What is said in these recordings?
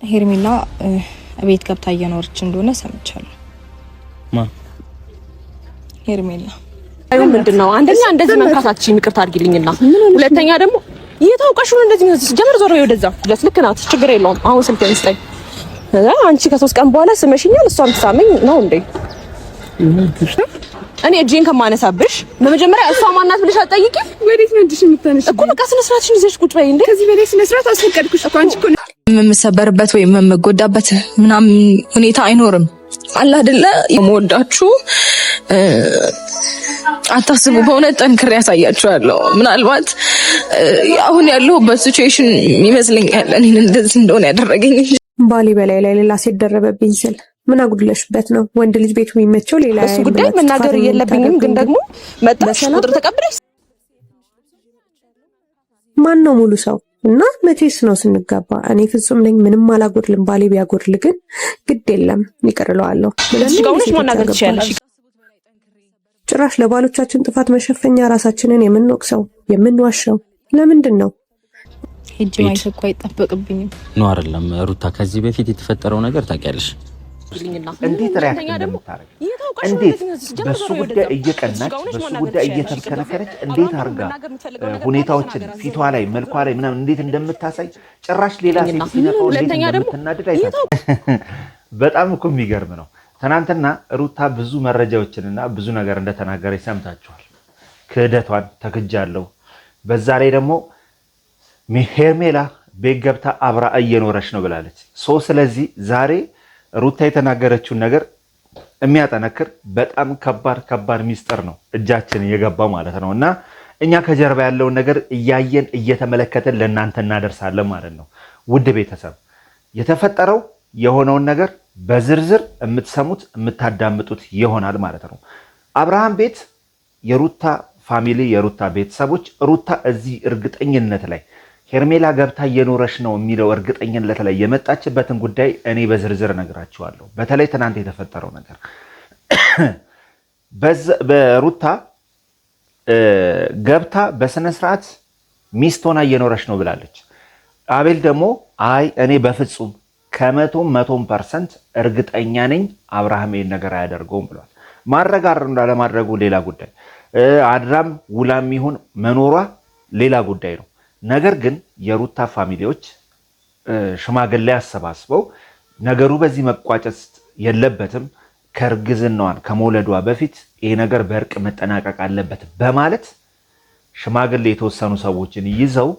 ሄርሜላ ቤት ገብታ እየኖረች እንደሆነ ሰምቻለሁ። ማ ሄርሜላ ምንድነው? አንደኛ እንደዚህ መንካታችን ይቅርታ አድርጊልኝና፣ ሁለተኛ ደግሞ እየታውቀሽ ነው እንደዚህ ነው። ጀመር ዞር ወደዛ ልክ ናት፣ ችግር የለውም። አሁን ስልክ እንስጠኝ። አንቺ ከ3 ቀን በኋላ ስመሽኛል፣ እሷም ትሳመኝ ነው እንዴ? እኔ እጄን ከማነሳብሽ በመጀመሪያ እሷ ማናት ብለሽ አትጠይቂ። ወዴት ነው እጅሽ የምታነሺው እኮ? በቃ ስነ ስርዓትሽን ይዘሽ ቁጭ በይ እንዴ። ከዚህ በላይ ስነ ስርዓት አስፈቀድኩሽ እኮ። አንቺ እኮ የምሰበርበት ወይም የምጎዳበት ምናምን ሁኔታ አይኖርም። አላ አይደለ የምወዳችሁ አታስቡ። በእውነት ጠንክሬ ያሳያችኋለሁ። ምናልባት አሁን ያለሁበት ሲቹዌሽን ይመስለኛል እኔን እንደዚህ እንደሆነ ያደረገኝ። ባሌ በላይ ላይ ሌላ ሴት ደረበብኝ ስል ምን አጉድለሽበት ነው? ወንድ ልጅ ቤቱ የሚመቸው ሌላ እሱ ጉዳይ መናገር የለብኝም፣ ግን ደግሞ መጣሽ ቁጥር ተቀብለሽ ማን ነው ሙሉ ሰው እና መቼስ ነው ስንጋባ? እኔ ፍጹም ነኝ፣ ምንም አላጎድልም። ባሌ ቢያጎድል ግን ግድ የለም ይቅር እለዋለሁ። ጋውነሽ ማናገር ትችያለሽ። ጭራሽ ለባሎቻችን ጥፋት መሸፈኛ ራሳችንን የምንወቅሰው የምንዋሸው ለምንድን ነው? ሄጂ ማይት እኮ አይጠበቅብኝም ነው አይደለም ሩታ? ከዚህ በፊት የተፈጠረው ነገር ታውቂያለሽ? እንዴት ሪያክት እንደምታረግ እንዴት በሱ ጉዳይ እየቀናች በሱ ጉዳይ እየተከነከረች እንዴት አርጋ ሁኔታዎችን ፊቷ ላይ መልኳ ላይ ምናምን እንዴት እንደምታሳይ ጭራሽ ሌላ ሴት ሲነካው እንዴት እንደምትናደድ አይታል። በጣም እኮ የሚገርም ነው። ትናንትና ሩታ ብዙ መረጃዎችንና ብዙ ነገር እንደተናገረች ሰምታችኋል። ክህደቷን ተክጃለሁ። በዛ ላይ ደግሞ ሄርሜላ ቤት ገብታ አብራ እየኖረች ነው ብላለች። ስለዚህ ዛሬ ሩታ የተናገረችውን ነገር የሚያጠነክር በጣም ከባድ ሚስጥር ነው እጃችን የገባው ማለት ነው። እና እኛ ከጀርባ ያለውን ነገር እያየን እየተመለከተን ለእናንተ እናደርሳለን ማለት ነው። ውድ ቤተሰብ የተፈጠረው የሆነውን ነገር በዝርዝር የምትሰሙት የምታዳምጡት ይሆናል ማለት ነው። አብርሃም ቤት የሩታ ፋሚሊ የሩታ ቤተሰቦች ሩታ እዚህ እርግጠኝነት ላይ ሄርሜላ ገብታ እየኖረች ነው የሚለው እርግጠኝነት ላይ የመጣችበትን ጉዳይ እኔ በዝርዝር ነግራችኋለሁ። በተለይ ትናንት የተፈጠረው ነገር በሩታ ገብታ በስነ ስርዓት ሚስት ሆና እየኖረች ነው ብላለች። አቤል ደግሞ አይ እኔ በፍጹም ከ100% እርግጠኛ ነኝ አብርሃም ይሄን ነገር አያደርገውም ብሏል። ማድረግ እንዳለማድረጉ ሌላ ጉዳይ፣ አድራም ውላም ይሁን መኖሯ ሌላ ጉዳይ ነው። ነገር ግን የሩታ ፋሚሊዎች ሽማግሌ አሰባስበው ነገሩ በዚህ መቋጨት የለበትም፣ ከእርግዝናዋን ከመውለዷ በፊት ይሄ ነገር በእርቅ መጠናቀቅ አለበት በማለት ሽማግሌ የተወሰኑ ሰዎችን ይዘው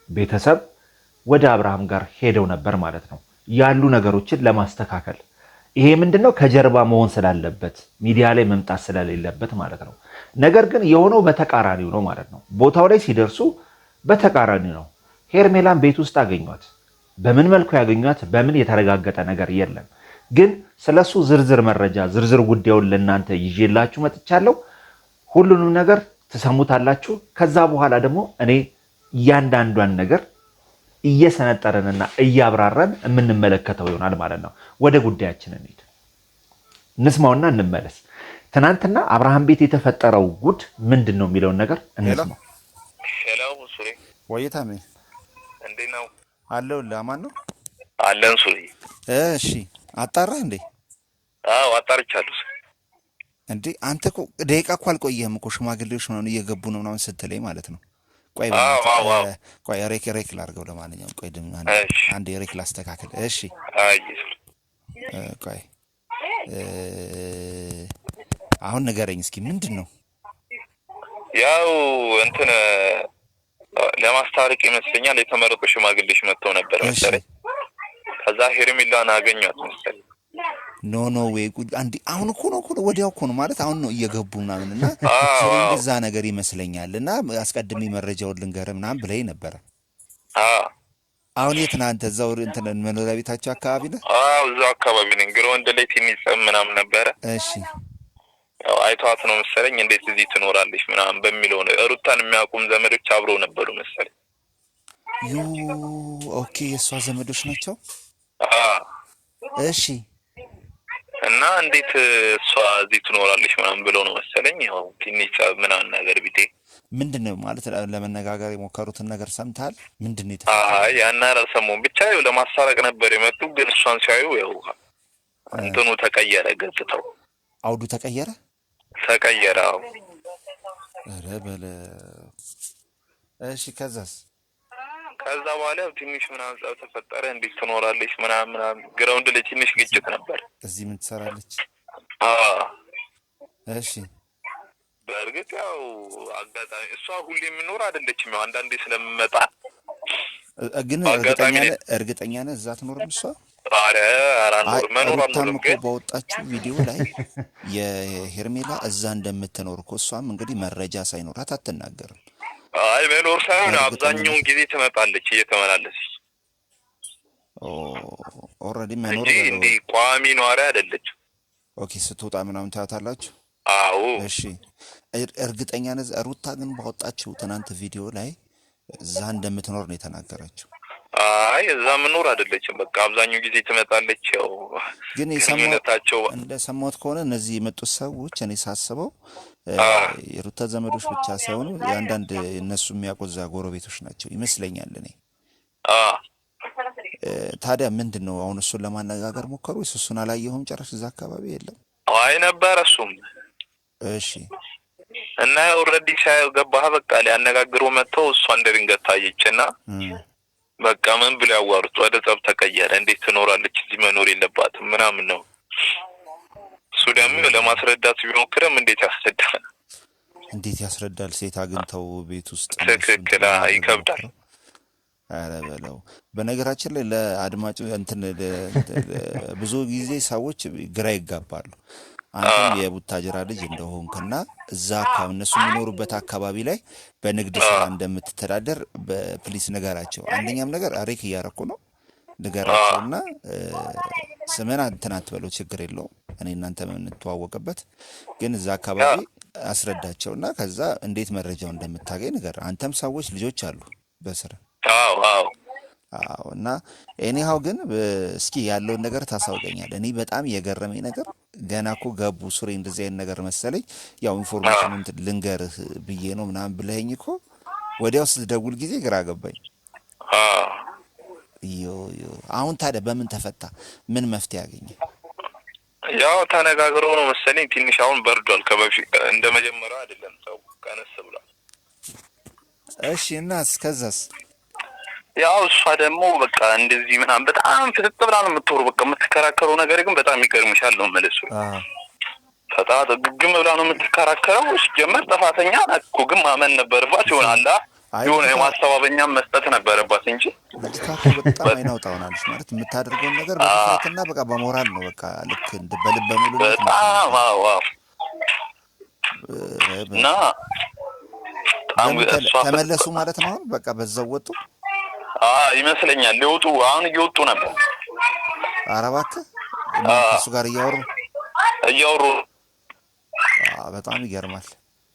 ቤተሰብ ወደ አብርሃም ጋር ሄደው ነበር ማለት ነው፣ ያሉ ነገሮችን ለማስተካከል። ይሄ ምንድነው ከጀርባ መሆን ስላለበት ሚዲያ ላይ መምጣት ስለሌለበት ማለት ነው። ነገር ግን የሆነው በተቃራኒው ነው ማለት ነው። ቦታው ላይ ሲደርሱ በተቃራኒ ነው። ሄርሜላን ቤት ውስጥ አገኟት። በምን መልኩ ያገኟት? በምን የተረጋገጠ ነገር የለም። ግን ስለሱ ዝርዝር መረጃ ዝርዝር ጉዳዩን ለእናንተ ይዤላችሁ መጥቻለሁ። ሁሉንም ነገር ትሰሙታላችሁ። ከዛ በኋላ ደግሞ እኔ እያንዳንዷን ነገር እየሰነጠረንና እያብራራን የምንመለከተው ይሆናል ማለት ነው። ወደ ጉዳያችን እንሂድ፣ እንስማውና እንመለስ። ትናንትና አብርሃም ቤት የተፈጠረው ጉድ ምንድን ነው የሚለውን ነገር እንስማው። ሱሪ ወይታሜ እንዴት ነው? አለሁልህ። አማን ነው አለን ሱሪ። እሺ አጣራ እንዴ? አዎ አጣርቻለሁ። እንዴ አንተ እኮ ደቂቃ እኮ አልቆየህም እኮ ሽማግሌዎች ምናምን እየገቡ ነው ምናምን ስትለኝ ማለት ነው። ቆይ ሬክ ላድርገው። ለማንኛውም ቆይ አንድ ሬክ ላስተካክል። እሺ ቆይ አሁን ንገረኝ እስኪ ምንድን ነው? ያው እንትን ለማስታረቅ ይመስለኛል የተመረጡ ሽማግሌዎች መጥተው ነበር መሰለኝ። ከዛ ሄርሜላን አገኟት መሰለኝ። ኖ ወይ አንዲ አሁን እኮ ነው ወዲያው እኮ ነው ማለት አሁን ነው እየገቡ ምናምንና ስለዛ ነገር ይመስለኛልና አስቀድሜ መረጃውን ልንገርህ ምናምን ብለኝ ነበር። አሁን የትናንት እዛው እንትን መኖሪያ ቤታቸው አካባቢ ነው? እዛው አካባቢ ነኝ። ግን ወንድ ላይ ትንሽ ምናምን ነበረ። እሺ ያው አይቷት ነው መሰለኝ እንዴት እዚህ ትኖራለች ምናምን በሚለው ነው። ሩታን የሚያውቁም ዘመዶች አብረው ነበሩ መሰለኝ። ኦኬ የሷ ዘመዶች ናቸው። እሺ እና እንዴት እሷ እዚህ ትኖራለች ምናምን ብለው ነው መሰለኝ። ያው ትንሽ ምናምን ነገር ቢጤ ምንድነው ማለት ለመነጋገር የሞከሩትን ነገር ሰምታል? ምንድነው? ያን አልሰሙም። ብቻ ያው ለማሳረቅ ነበር የመጡ፣ ግን እሷን ሲያዩ ያው እንትኑ ተቀየረ፣ ገጽታው አውዱ ተቀየረ። ኧረ በለ እሺ። ከዛ በኋላ ትንሽ ምናምን ጸብ ተፈጠረ። እንዴት ትኖራለች ምናምን ግራውንድ ላይ ትንሽ ግጭት ነበር። እዚህ ምን ትሰራለች? እሺ በእርግጥ ያው አጋጣሚ እሷ ሁሌ የምኖር አይደለችም። ያው አንዳንዴ ስለምመጣ ግን እርግጠኛ ነህ እዛ አትኖርም እሷ? ኧረ መኖር አልኖርም። ግን በወጣችው ቪዲዮ ላይ የሄርሜላ እዛ እንደምትኖር እኮ እሷም እንግዲህ መረጃ ሳይኖራት አትናገርም። መኖር ሳይሆን አብዛኛውን ጊዜ ትመጣለች እየተመላለሰች። ኦልሬዲ መኖር እንዴ ቋሚ ነዋሪ አይደለችም። ኦኬ ስትወጣ ምናምን ታያታላችሁ? አዎ። እሺ እርግጠኛ ነህ? ሩታ ግን ባወጣችው ትናንት ቪዲዮ ላይ እዛ እንደምትኖር ነው የተናገረችው። እዛ መኖር አይደለችም። በቃ አብዛኛው ጊዜ ትመጣለች። ያው ግን እንደሰማሁት ከሆነ እነዚህ የመጡት ሰዎች እኔ ሳስበው የሩታ ዘመዶች ብቻ ሳይሆኑ የአንዳንድ እነሱ የሚያቆዛ ጎረቤቶች ናቸው ይመስለኛል እኔ። ታዲያ ምንድን ነው አሁን እሱን ለማነጋገር ሞከሩ ወይስ እሱን አላየሁም ጭራሽ እዛ አካባቢ የለም? ነበር እሱም። እሺ እና ኦልሬዲ ሳይው ገባህ። በቃ ሊያነጋግረው መጥተው እሷ እንደድንገት ታየችና በቃ ምን ብሎ ያዋሩት ወደ ጸብ ተቀየረ። እንዴት ትኖራለች እዚህ መኖር የለባትም ምናምን ነው። እሱ ደግሞ ለማስረዳት ቢሞክርም እንዴት ያስረዳል? ሴት አግኝተው ቤት ውስጥ ትክክል ይከብዳል። ኧረ በለው። በነገራችን ላይ ለአድማጭ ብዙ ጊዜ ሰዎች ግራ ይጋባሉ። አንተም የቡታጅራ ልጅ እንደሆንክና እዛ አካባቢ እነሱ የሚኖሩበት አካባቢ ላይ በንግድ ስራ እንደምትተዳደር በፕሊስ ንገራቸው። አንደኛም ነገር አሬክ እያረኩ ነው ንገራቸውና ስምን እንትን አትበለው፣ ችግር የለውም እኔ እናንተ የምንተዋወቅበት፣ ግን እዛ አካባቢ አስረዳቸውና ከዛ እንዴት መረጃው እንደምታገኝ ንገር። አንተም ሰዎች ልጆች አሉ በስራ። እና ኤኒሃው ግን እስኪ ያለውን ነገር ታሳውቀኛል። እኔ በጣም የገረመኝ ነገር ገና እኮ ገቡ ሱሬ እንደዚህ አይነት ነገር መሰለኝ። ያው ኢንፎርሜሽኑን ልንገርህ ብዬ ነው ምናምን ብለኸኝ እኮ ወዲያው ስትደውል ጊዜ ግራ ገባኝ። አሁን ታዲያ በምን ተፈታ? ምን መፍትሄ ያገኘ? ያው ተነጋግሮ ነው መሰለኝ። ትንሽ አሁን በርዷል። ከበፊት እንደ መጀመሪያው አይደለም፣ ሰው ቀነስ ብሏል። እሺ እና እስከዛስ? ያው እሷ ደግሞ በቃ እንደዚህ ምናምን በጣም ፍጥጥ ብላ ነው የምትወሩ። በቃ የምትከራከረው ነገር ግን በጣም ይገርምሻል ነው መልሱ። ፈጣጥ ግግም ብላ ነው የምትከራከረው። ሲጀመር ጥፋተኛ ናት እኮ ግን ማመን ነበረባት። ይሆናል የሆነ የማስተባበኛም መስጠት ነበረባት እንጂ በጣም አይናውጣውናለች ማለት የምታደርገውን ነገር በፍጥነትና በቃ በሞራል ነው። በቃ ልክ እንደ በልበ ሙሉ በጣም እና ተመለሱ ማለት ነው። በቃ በዛው ወጡ ይመስለኛል። ሊወጡ አሁን እየወጡ ነበር። ኧረ እባክህ እሱ ጋር እያወሩ በጣም ይገርማል።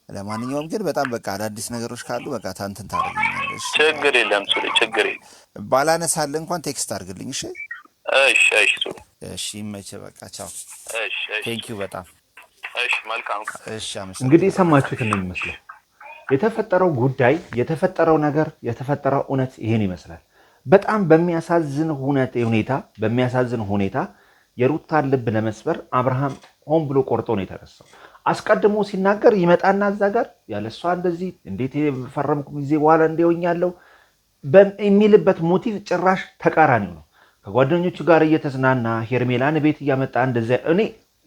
ለማንኛውም ግን በጣም በቃ አዳዲስ ነገሮች ካሉ በቃ ታንተን ታደርገኛለሽ። ችግር የለም ሱሪ፣ ችግር የለም። ባላነሳልህ እንኳን ቴክስት አድርግልኝ። እሺ እሺ ሱሪ። እሺ መቼ በቃ ቻው። እሺ ቴንኪው በጣም እሺ። መልካም እሺ። እንግዲህ የሰማችሁት ነው የሚመስለው የተፈጠረው ጉዳይ፣ የተፈጠረው ነገር፣ የተፈጠረው እውነት ይሄን ይመስላል። በጣም በሚያሳዝን ሁኔታ የሩታን ልብ ለመስበር አብርሃም ሆን ብሎ ቆርጦ ነው የተነሳው። አስቀድሞ ሲናገር ይመጣና እዛ ጋር ያለሷ እንደዚህ እንዴት የፈረምኩ ጊዜ በኋላ እንደውኛለው በሚልበት ሞቲቭ ጭራሽ ተቃራኒው ነው። ከጓደኞቹ ጋር እየተዝናና ሄርሜላን ቤት እያመጣ እንደዚህ እኔ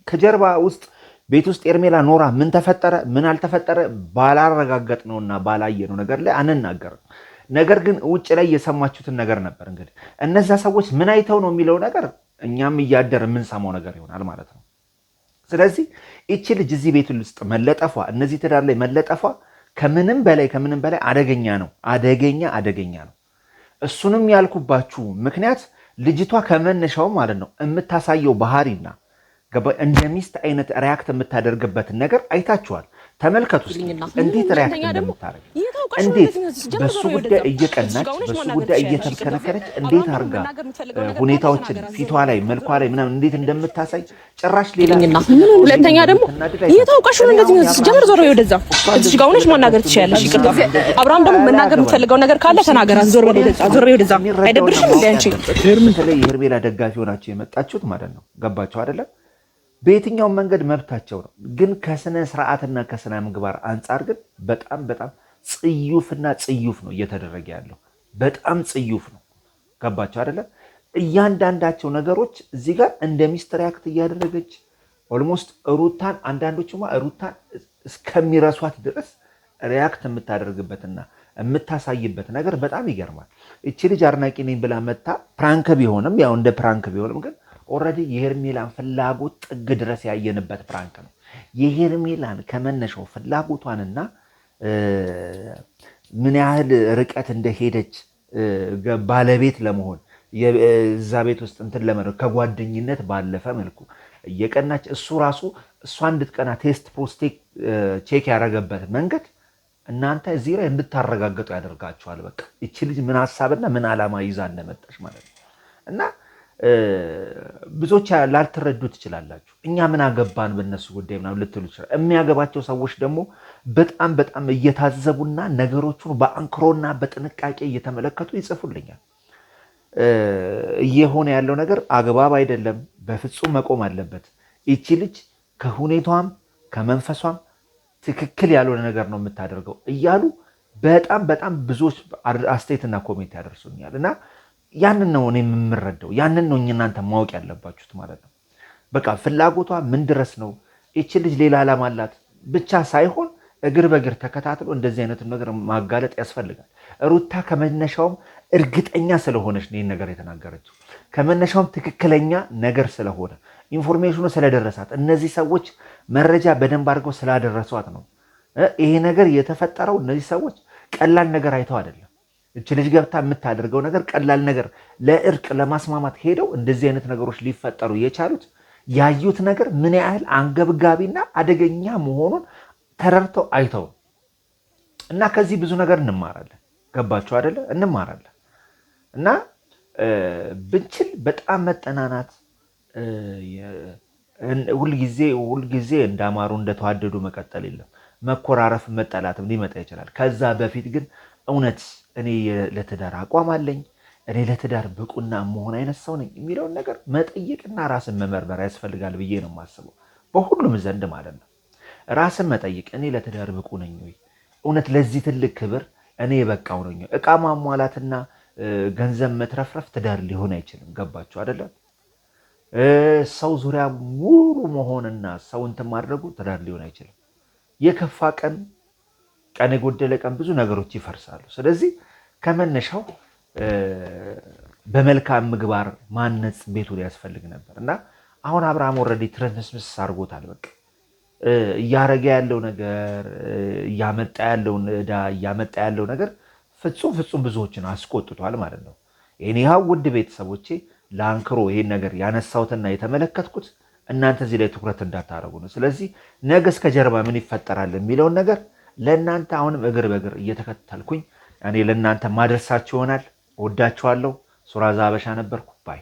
ከጀርባ ውስጥ ቤት ውስጥ ሄርሜላ ኖራ ምን ተፈጠረ ምን አልተፈጠረ ባላረጋገጥ ነውና ባላየነው ነገር ላይ አንናገርም። ነገር ግን ውጭ ላይ የሰማችሁትን ነገር ነበር። እንግዲህ እነዛ ሰዎች ምን አይተው ነው የሚለው ነገር እኛም እያደር የምንሰማው ነገር ይሆናል ማለት ነው። ስለዚህ እቺ ልጅ እዚህ ቤት ውስጥ መለጠፏ፣ እነዚህ ትዳር ላይ መለጠፏ ከምንም በላይ አደገኛ ነው። አደገኛ ነው። እሱንም ያልኩባችሁ ምክንያት ልጅቷ ከመነሻው ማለት ነው የምታሳየው ባህሪና እንደ ሚስት አይነት ሪያክት የምታደርግበትን ነገር አይታችኋል። ተመልከቱ እንዴት ሪያክት እንደምታረግ እንዴት በሱ ጉዳይ እየቀናች በሱ ጉዳይ እየተከነከነች እንዴት አርጋ ሁኔታዎችን ፊቷ ላይ መልኳ ላይ ምናምን እንዴት እንደምታሳይ ጭራሽ ሌላኛ ሁለተኛ ደግሞ እየታውቀሽ ነው እንደዚህ ነው ጀመር ዞር ወደዛ እዚህ ጋር ሆነሽ መናገር ትችያለሽ ይቅርታ አብርሃም ደግሞ መናገር የምትፈልገው ነገር ካለ ተናገራት ዞር ወደዛ አይደብርሽም እንዴ አንቺ በተለይ የሄርሜላ ደጋፊ ሆናችሁ የመጣችሁት ማለት ነው ገባችሁ አይደለም በየትኛው መንገድ መብታቸው ነው ግን ከስነ ስርዓትና ከስነ ምግባር አንፃር ግን በጣም ጽዩፍና ጽዩፍ ነው እየተደረገ ያለው በጣም ጽዩፍ ነው ገባችሁ አይደለ እያንዳንዳቸው ነገሮች እዚህ ጋር እንደ ሚስተር አክት እያደረገች ኦልሞስት ሩታን አንዳንዶቹማ ሩታን እስከሚረሷት ድረስ ሪያክት የምታደርግበትና የምታሳይበት ነገር በጣም ይገርማል እቺ ልጅ አርናቂ ነኝ ብላ መጣ ፕራንክ ቢሆንም ያው እንደ ፕራንክ ቢሆንም ግን ኦሬዲ የሄርሜላን ፍላጎት ጥግ ድረስ ያየንበት ፕራንክ ነው የሄርሜላን ከመነሻው ፍላጎቷንና ምን ያህል ርቀት እንደሄደች ባለቤት ለመሆን የዛ ቤት ውስጥ እንትን ለመረው ከጓደኝነት ባለፈ መልኩ እየቀናች እሱ ራሱ እሷ እንድትቀና ቴስት ፕሮስቴት ቼክ ያደረገበት መንገድ እናንተ እዚህ ላይ እንድታረጋግጡ ያደርጋችኋል በቃ እቺ ልጅ ምን ሐሳብና ምን ዓላማ ይዛ እንደመጣች ማለት ነው እና ብዙዎች ላልተረዱ ትችላላችሁ እኛ ምን አገባን በእነሱ ጉዳይ ምናምን ልትሉ ይችላል የሚያገባቸው ሰዎች ደግሞ በጣም እየታዘቡና ነገሮቹን በአንክሮና በጥንቃቄ እየተመለከቱ ይጽፉልኛል እየሆነ ያለው ነገር አግባብ አይደለም በፍጹም መቆም አለበት እቺ ልጅ ከሁኔታዋም ከመንፈሷም ትክክል ያልሆነ ነገር ነው የምታደርገው እያሉ በጣም ብዙዎች አስተያየትና ኮሜንት ያደርሱኛል እና ያንን ነው እኔ የምረዳው ያንን ነው እናንተ ማወቅ ያለባችሁት ማለት ነው በቃ ፍላጎቷ ምን ድረስ ነው እቺ ልጅ ሌላ ዓላማ አላት ብቻ ሳይሆን እግር በእግር ተከታትሎ እንደዚህ አይነት ነገር ማጋለጥ ያስፈልጋል ሩታ ከመነሻውም እርግጠኛ ስለሆነች ነው ነገር የተናገረችው ከመነሻውም ትክክለኛ ነገር ስለሆነ ኢንፎርሜሽኑ ስለደረሳት እነዚህ ሰዎች መረጃ በደንብ አድርገው ስላደረሷት ነው ይሄ ነገር የተፈጠረው እነዚህ ሰዎች ቀላል ነገር አይተው አይደለም እቺ ልጅ ገብታ የምታደርገው ነገር ቀላል ነገር ለእርቅ ለማስማማት ሄደው እንደዚህ አይነት ነገሮች ሊፈጠሩ የቻሉት ያዩት ነገር ምን ያህል አንገብጋቢና አደገኛ መሆኑን ተረድተው አይተው እና ከዚህ ብዙ ነገር እንማራለን ገባችሁ አይደለ እንማራለን እና ብንችል በጣም መጠናናት ሁልጊዜ እንዳማሩ እንደተዋደዱ መቀጠል የለም መኮራረፍ መጠላትም ሊመጣ ይችላል ከዛ በፊት ግን እውነት እኔ ለትዳር አቋም አለኝ እኔ ለትዳር ብቁና መሆን አይነት ሰው ነኝ የሚለውን ነገር መጠየቅና ራስን መመርመር ያስፈልጋል ብዬ ነው የማስበው በሁሉም ዘንድ ማለት ነው ራስን መጠየቅ እኔ ለትዳር ብቁ ነኝ ወይ እውነት ለዚህ ትልቅ ክብር እኔ የበቃው ነኝ እቃ ማሟላትና ገንዘብ መትረፍረፍ ትዳር ሊሆን አይችልም ገባችሁ አይደለ ሰው ዙሪያ ሙሉ መሆንና ሰው እንትን ማድረጉ ትዳር ሊሆን አይችልም የከፋ ቀን የጎደለ ቀን ብዙ ነገሮች ይፈርሳሉ ስለዚህ ከመነሻው በመልካም ምግባር ማነጽ ቤቱ ሊያስፈልግ ነበር እና አሁን አብርሃም ኦሬዲ ትረንስምስ አድርጎታል በቃ እያረገ ያለው ነገር እያመጣ ያለው ነገር ፍጹም ብዙዎችን አስቆጥቷል ማለት ነው እኔው ውድ ቤተሰቦቼ ላንክሮ ይሄን ነገር ያነሳውትና የተመለከትኩት እናንተ እዚህ ላይ ትኩረት እንዳታረጉ ነው ስለዚህ ነገ እስከ ጀርባ ምን ይፈጠራል የሚለው ነገር ለእናንተ አሁንም እግር በእግር እየተከታተልኩኝ እኔ ለእናንተ ማድረሳችሁ ይሆናል ወዳችኋለሁ ሱራዛ አበሻ ነበርኩ ባይ